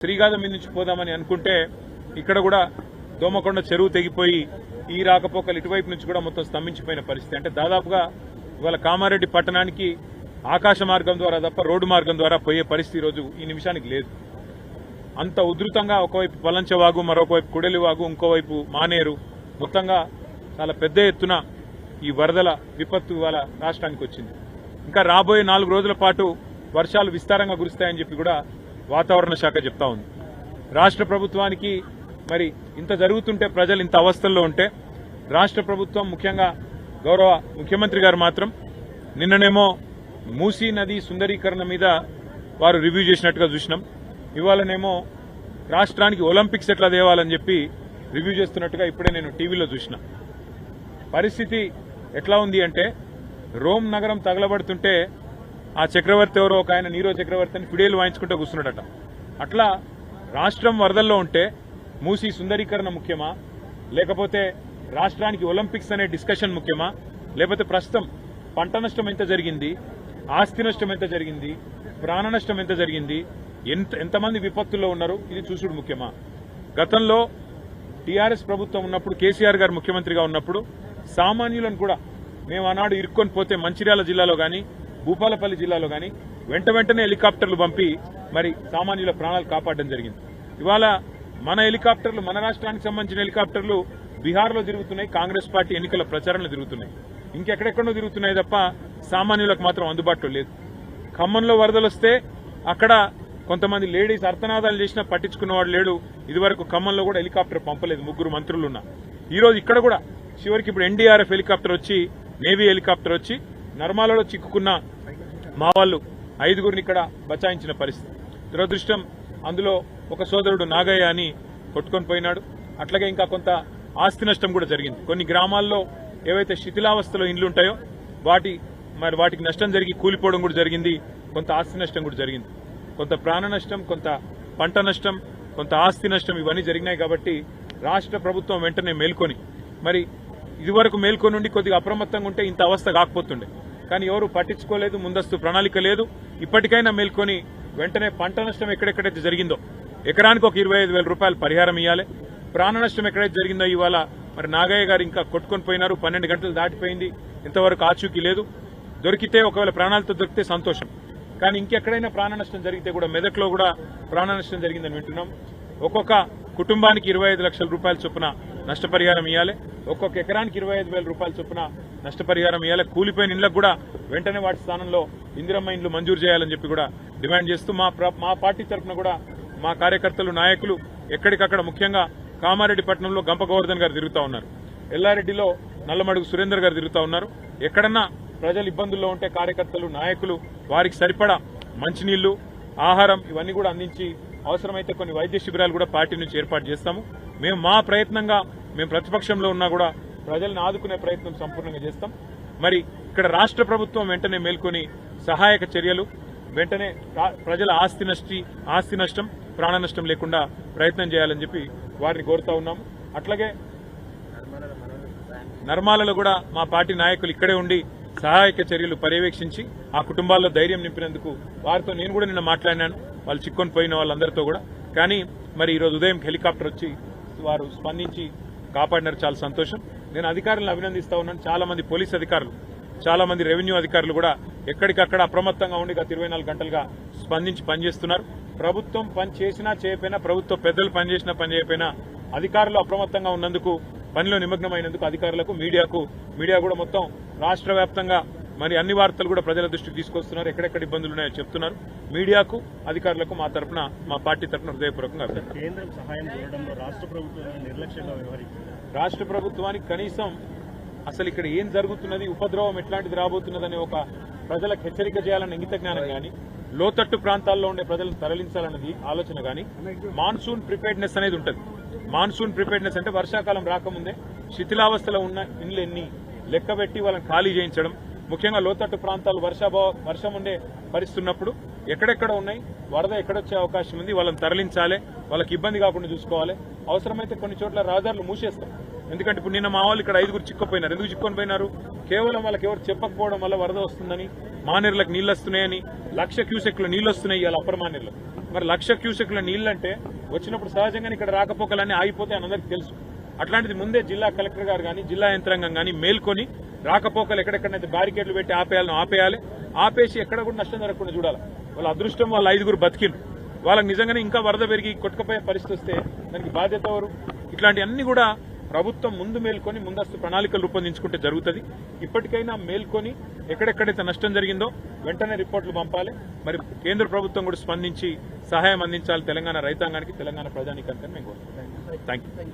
శ్రీగాధ మీద నుంచి పోదామని అనుకుంటే ఇక్కడ కూడా దోమకొండ చెరువు తెగిపోయి ఈ రాకపోకలు ఇటువైపు నుంచి కూడా మొత్తం స్తంభించిపోయిన పరిస్థితి. అంటే దాదాపుగా ఇవాళ కామారెడ్డి పట్టణానికి ఆకాశ మార్గం ద్వారా తప్ప రోడ్డు మార్గం ద్వారా పోయే పరిస్థితి రోజు ఈ నిమిషానికి లేదు. అంత ఉధృతంగా ఒకవైపు పలంచవాగు, మరొకవైపు కుడలివాగు, ఇంకోవైపు మానేరు, మొత్తంగా చాలా పెద్ద ఎత్తున ఈ వరదల విపత్తు ఇవాళ రాష్ట్రానికి వచ్చింది. ఇంకా రాబోయే 4 రోజుల పాటు వర్షాలు విస్తారంగా కురుస్తాయని చెప్పి కూడా వాతావరణ శాఖ చెప్తా ఉంది. రాష్ట్ర ప్రభుత్వానికి మరి ఇంత జరుగుతుంటే, ప్రజలు ఇంత అవస్థల్లో ఉంటే, రాష్ట్ర ప్రభుత్వం ముఖ్యంగా గౌరవ ముఖ్యమంత్రి గారు మాత్రం నిన్ననేమో మూసీ నది సుందరీకరణ మీద వారు రివ్యూ చేసినట్టుగా చూసినాం. ఇవాళనేమో రాష్ట్రానికి ఒలింపిక్స్ ఎట్లా తేవాలని చెప్పి రివ్యూ చేస్తున్నట్టుగా ఇప్పుడే నేను టీవీలో చూసిన. పరిస్థితి ఎట్లా ఉంది అంటే, రోమ్ నగరం తగలబడుతుంటే ఆ చక్రవర్తి ఎవరో ఒక ఆయన నీరో చక్రవర్తి అని ఫిడేలు వాయించుకుంటూ కూర్చున్నాడట. అట్లా రాష్ట్రం వరదల్లో ఉంటే మూసీ సుందరీకరణ ముఖ్యమా, లేకపోతే రాష్ట్రానికి ఒలింపిక్స్ అనే డిస్కషన్ ముఖ్యమా, లేకపోతే ప్రస్తుతం పంట నష్టం ఎంత జరిగింది, ఆస్తి నష్టం ఎంత జరిగింది, ప్రాణ నష్టం ఎంత జరిగింది, ఎంతమంది విపత్తుల్లో ఉన్నారు, ఇది చూసుడు ముఖ్యమా? గతంలో టీఆర్ఎస్ ప్రభుత్వం ఉన్నప్పుడు, కేసీఆర్ గారు ముఖ్యమంత్రిగా ఉన్నప్పుడు సామాన్యులను కూడా మేము ఆనాడు ఇరుక్కొని పోతే మంచిర్యాల జిల్లాలో గాని, భూపాలపల్లి జిల్లాలో గాని వెంటనే హెలికాప్టర్లు పంపి మరి సామాన్యుల ప్రాణాలు కాపాడడం జరిగింది. ఇవాళ మన హెలికాప్టర్లు, మన రాష్ట్రానికి సంబంధించిన హెలికాప్టర్లు బీహార్లో తిరుగుతున్నాయి, కాంగ్రెస్ పార్టీ ఎన్నికల ప్రచారంలో తిరుగుతున్నాయి, ఇంకెక్కడెక్కడో తిరుగుతున్నాయి తప్ప సామాన్యులకు మాత్రం అందుబాటులో లేదు. ఖమ్మంలో వరదలు వస్తే అక్కడ కొంతమంది లేడీస్ అర్థనాదాలు చేసినా పట్టించుకున్నవాడు లేడు. ఇదివరకు ఖమ్మంలో కూడా హెలికాప్టర్ పంపలేదు, 3 మంత్రులున్నా. ఈరోజు ఇక్కడ కూడా చివరికి ఇప్పుడు ఎన్డీఆర్ఎఫ్ హెలికాప్టర్ వచ్చి, నేవీ హెలికాప్టర్ వచ్చి నర్మాలలో చిక్కుకున్న మా వాళ్ళు 5గురిని ఇక్కడ బచాయించిన పరిస్థితి. దురదృష్టం, అందులో ఒక సోదరుడు నాగయ్య అని కొట్టుకొని పోయినాడు. అట్లాగే ఇంకా కొంత ఆస్తి నష్టం కూడా జరిగింది. కొన్ని గ్రామాల్లో ఏవైతే శిథిలావస్థలో ఇండ్లుంటాయో వాటికి నష్టం జరిగి కూలిపోవడం కూడా జరిగింది. కొంత ఆస్తి నష్టం కూడా జరిగింది. కొంత ప్రాణ నష్టం, కొంత పంట నష్టం, కొంత ఆస్తి నష్టం, ఇవన్నీ జరిగినాయి. కాబట్టి రాష్ట్ర ప్రభుత్వం వెంటనే మేల్కొని, మరి ఇదివరకు మేల్కొని ఉండి కొద్దిగా అప్రమత్తంగా ఉంటే ఇంత అవస్థ కాకపోతుండే. కానీ ఎవరు పట్టించుకోలేదు, ముందస్తు ప్రణాళిక లేదు. ఇప్పటికైనా మేల్కొని వెంటనే పంట నష్టం ఎక్కడెక్కడైతే జరిగిందో ఎకరానికి ఒక 25,000 రూపాయలు పరిహారం ఇవ్వాలి. ప్రాణ నష్టం ఎక్కడైతే జరిగిందో ఇవాళ మరి నాగయ్య గారు ఇంకా కొట్టుకొని పోయినారు, 12 గంటలు దాటిపోయింది, ఇంతవరకు ఆచూకీ లేదు. దొరికితే ఒకవేళ ప్రాణాలతో దొరికితే సంతోషం. కానీ ఇంకెక్కడైనా ప్రాణ నష్టం జరిగితే కూడా, మెదక్లో కూడా ప్రాణ నష్టం జరిగిందని వింటున్నాం. ఒక్కొక్క కుటుంబానికి 25 లక్షల రూపాయల చొప్పున నష్టపరిహారం ఇవ్వాలి. ఒక్కొక్క ఎకరానికి 25,000 రూపాయల చొప్పున నష్టపరిహారం ఇవ్వాలి. కూలిపోయిన ఇండ్లకు కూడా వెంటనే వాటి స్థానంలో ఇందిరమ్మ ఇండ్లు మంజూరు చేయాలని చెప్పి కూడా డిమాండ్ చేస్తూ మా పార్టీ తరఫున కూడా మా కార్యకర్తలు, నాయకులు ఎక్కడికక్కడ, ముఖ్యంగా కామారెడ్డి పట్టణంలో గంప గోవర్ధన్ గారు తిరుగుతూ ఉన్నారు, ఎల్లారెడ్డిలో నల్లమడుగు సురేందర్ గారు తిరుగుతూ ఉన్నారు. ఎక్కడన్నా ప్రజలు ఇబ్బందుల్లో ఉంటే కార్యకర్తలు, నాయకులు వారికి సరిపడా మంచినీళ్లు, ఆహారం ఇవన్నీ కూడా అందించి అవసరమైతే కొన్ని వైద్య శిబిరాలు కూడా పార్టీ నుంచి ఏర్పాటు చేస్తాము. మేము మా ప్రయత్నంగా, మేము ప్రతిపక్షంలో ఉన్నా కూడా ప్రజలను ఆదుకునే ప్రయత్నం సంపూర్ణంగా చేస్తాం. మరి ఇక్కడ రాష్ట్ర ప్రభుత్వం వెంటనే మేల్కొని సహాయక చర్యలు, వెంటనే ప్రజల ఆస్తి నష్టం, ప్రాణ నష్టం లేకుండా ప్రయత్నం చేయాలని చెప్పి వారిని కోరుతా ఉన్నాము. అట్లాగే నర్మాలలో కూడా మా పార్టీ నాయకులు ఇక్కడే ఉండి సహాయక చర్యలు పర్యవేక్షించి ఆ కుటుంబాల్లో ధైర్యం నింపినందుకు వారితో నేను కూడా నిన్న మాట్లాడినాను, వాళ్ళు చిక్కొని పోయిన వాళ్ళందరితో కూడా. కానీ మరి ఈరోజు ఉదయం హెలికాప్టర్ వచ్చి వారు స్పందించి కాపాడినారు, చాలా సంతోషం. నేను అధికారులను అభినందిస్తా ఉన్నాను. చాలా మంది పోలీస్ అధికారులు, చాలా మంది రెవెన్యూ అధికారులు కూడా ఎక్కడికక్కడ అప్రమత్తంగా ఉండి గత 24 గంటలుగా స్పందించి పనిచేస్తున్నారు. ప్రభుత్వం పని చేసినా చేయకపోయినా, ప్రభుత్వ పెద్దలు పనిచేసినా పని చేయకపోయినా, అధికారులు అప్రమత్తంగా ఉన్నందుకు, పనిలో నిమగ్నమైనందుకు అధికారులకు, మీడియా కూడా మొత్తం రాష్ట్ర వ్యాప్తంగా మరి అన్ని వార్తలు కూడా ప్రజల దృష్టికి తీసుకొస్తున్నారు. ఎక్కడెక్కడ ఇబ్బందులు ఉన్నాయో చెప్తున్నారు. మీడియాకు, అధికారులకు మా తరఫున, మా పార్టీ తరఫున హృదయపూర్వకంగా అభినందనలు. కేంద్రం సహాయం చేయడంలో రాష్ట్ర ప్రభుత్వం నిర్లక్ష్యంగా వ్యవహరిస్తుంది. రాష్ట్ర ప్రభుత్వానికి కనీసం అసలు ఇక్కడ ఏం జరుగుతున్నది, ఉపద్రవం ఎట్లాంటిది రాబోతున్నదని ఒక ప్రజలకు హెచ్చరిక చేయాలన్న ఇంగిత జ్ఞానం కానీ, లోతట్టు ప్రాంతాల్లో ఉండే ప్రజలను తరలించాలన్నది ఆలోచన కానీ, మాన్సూన్ ప్రిపేర్డ్నెస్ అనేది ఉంటుంది. మాన్సూన్ ప్రిపేర్డ్నెస్ అంటే వర్షాకాలం రాకముందే శిథిలావస్థలో ఉన్న ఇండ్లు ఎన్ని లెక్కబెట్టి వాళ్ళని ఖాళీ చేయించడం. ముఖ్యంగా లోతట్టు ప్రాంతాలు వర్షం ఉండే పరిస్థితున్నప్పుడు ఎక్కడెక్కడ ఉన్నాయి, వరద ఎక్కడొచ్చే అవకాశం ఉంది, వాళ్ళని తరలించాలి, వాళ్ళకి ఇబ్బంది కాకుండా చూసుకోవాలి. అవసరమైతే కొన్ని చోట్ల రహదారులు మూసేస్తాం. ఎందుకంటే ఇప్పుడు నిన్న మా వాళ్ళు ఇక్కడ 5గురు చిక్కుపోయినారు. ఎందుకు చిక్కుకొని పోయినారు? కేవలం వాళ్ళకి ఎవరు చెప్పకపోవడం వల్ల వరద వస్తుందని మానేర్లకు నీళ్ళు వస్తున్నాయని 1,00,000 క్యూసెక్ల నీళ్ళు వస్తున్నాయి ఇవాళ అప్పర్ మానేర్లకు. మరి 1,00,000 క్యూసెక్ల నీళ్ళు అంటే వచ్చినప్పుడు సహజంగానే ఇక్కడ రాకపోకలన్నీ ఆగిపోతాయి అని అందరికీ తెలుసు. అట్లాంటిది ముందే జిల్లా కలెక్టర్ గారు కానీ జిల్లా యంత్రాంగం కానీ మేల్కొని రాకపోకలు ఎక్కడెక్కడైతే బ్యారికేడ్లు పెట్టి ఆపేయాలి, ఆపేసి ఎక్కడ కూడా నష్టం జరగకుండా చూడాలి. వాళ్ళ అదృష్టం వాళ్ళ 5గురు బతికిండ్రు. వాళ్ళకి నిజంగానే ఇంకా వరద పెరిగి కొట్టుకపోయే పరిస్థితి వస్తే దానికి బాధ్యత ఎవరు? ఇట్లాంటివన్నీ కూడా ప్రభుత్వం ముందు మేల్కొని ముందస్తు ప్రణాళికలు రూపొందించుకుంటే జరుగుతుంది. ఇప్పటికైనా మేల్కొని ఎక్కడెక్కడైతే నష్టం జరిగిందో వెంటనే రిపోర్టులు పంపాలి. మరి కేంద్ర ప్రభుత్వం కూడా స్పందించి సహాయం అందించాలి తెలంగాణ రైతాంగానికి, తెలంగాణ ప్రజానీకానికి మేము కోరుకుంటున్నాం. Thank you.